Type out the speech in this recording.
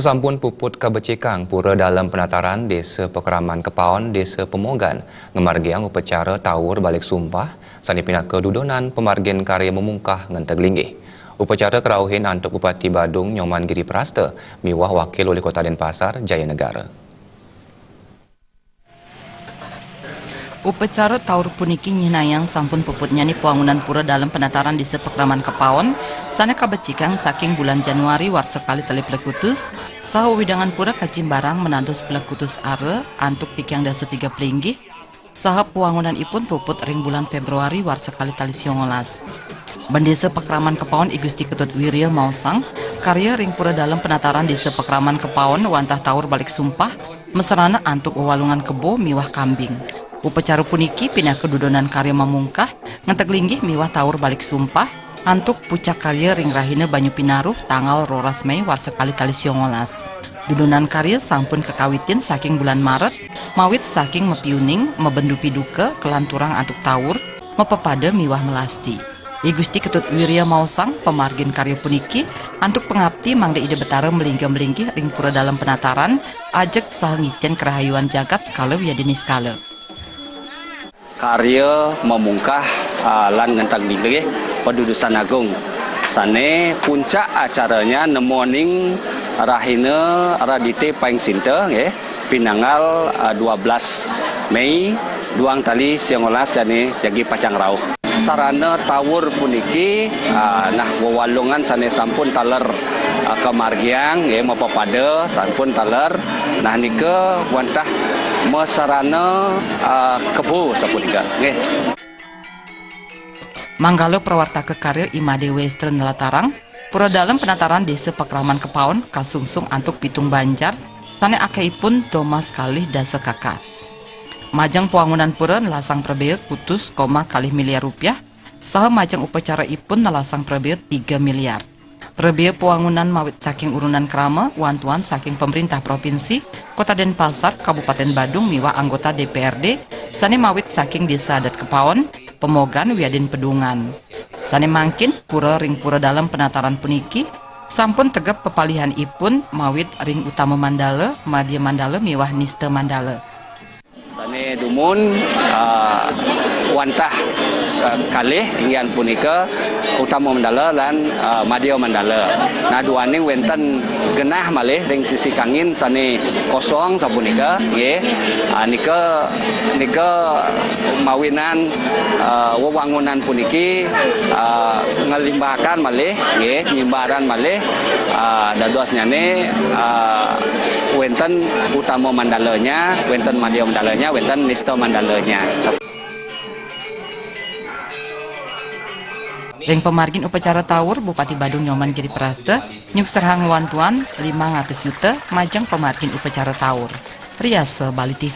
Sesampun puput kabecikang pura dalam penataran Desa Pekeraman Kepaon, Desa Pemogan, ngemargiang upacara tawur balik sumpah, sani pinaka dudonan pemargin karya memungkah ngenteg linggih. Upacara kerauhin antuk Bupati Badung Nyoman Giri Prasta, miwah Wakil Wali Kota Denpasar, Jaya Negara. Upacara tawur puniki nyinayang sampun puputnya ni puangunan pura dalam penataran Desa Pekeraman Kepaon, sana kabecikang saking bulan Januari war sekali tali pelekutus, saha widangan pura kacimbarang menandos pelekutus are antuk pikyang dasa 3 pelinggih, saha puangunan ipun puput ring bulan Februari war sekali tali 19. Bendesa Pekeraman Kepaon I Gusti Ketut Wirya Mausang, karya ring pura dalam penataran Desa Pekeraman Kepaon wantah tawur balik sumpah, meserana antuk walungan kebo miwah kambing. Upacara puniki pindah kedudonan karya memungkah, ngentek linggih miwah tawur balik sumpah, antuk pucak karya ring rahina Banyu Pinaruh tanggal 12 Mei war sekali tali 19. Dudonan karya sampun kekawitin saking bulan Maret, mawit saking mepiuning, mebendu piduke, kelanturang antuk tawur, mepepada miwah melasti. I Gusti Ketut Wirya Mausang, pemargin karya puniki, antuk pengabdi mangda ide betara melinggih-melinggih ring pura dalam penataran, ajek sah ngicen kerahayuan jagat skala wiyadini skala. Karya memungkah lan ngentang linggih Pedudusan Agung. Sane puncak acaranya nemoning rahina radite paing sinta nggih pinanggal 12 Mei duang tali 19 jane jagi pacang rauh. Sarana tawur puniki nah wewalungan sane sampun taler kemargiang nggih mapapada sampun taler nah nika wantah mesarana kebo sapunika nggih. Manggalo perwarta kekarya Imade Western Latarang, pura dalam penataran Desa Pekeraman Kepaon kasungsung antuk pitung banjar, tane akaipun Thomas kalih dasa kakak. Majang puangunan pura nelasang perbeut putus kalih miliar rupiah, saha majang upacara ipun nelasang perbeut 3 miliar. Perbeut puangunan mawit saking urunan krama, wantuan saking pemerintah provinsi, Kota Denpasar, Kabupaten Badung miwah anggota DPRD, sane mawit saking Desa Adat Kepaon, Pemogan Wiadin Pedungan. Sane mangkin pura ring pura dalam penataran puniki, sampun tegap pepalihan ipun mawit ring utama Mandala, Madya Mandala miwah Nista Mandala. Sane dumun wantah kalih inggian punika utama Mandala lan Madya Mandala. Nah duaning wenten genah malih ring sisi kangin sane kosong sapunika nggih. Nika mawinan wewangunan puniki ngelimbahkan malih nggih nyimbaran malih dados nyane wenten utama Mandalanya, wenten Madya Mandalanya, wenten Nista Mandalanya. Ring pemargin upacara tawur Bupati Badung Nyoman Giri Prasta nyuk serhang wantuan 500 juta majang pemargin upacara tawur. Riasa Bali TV.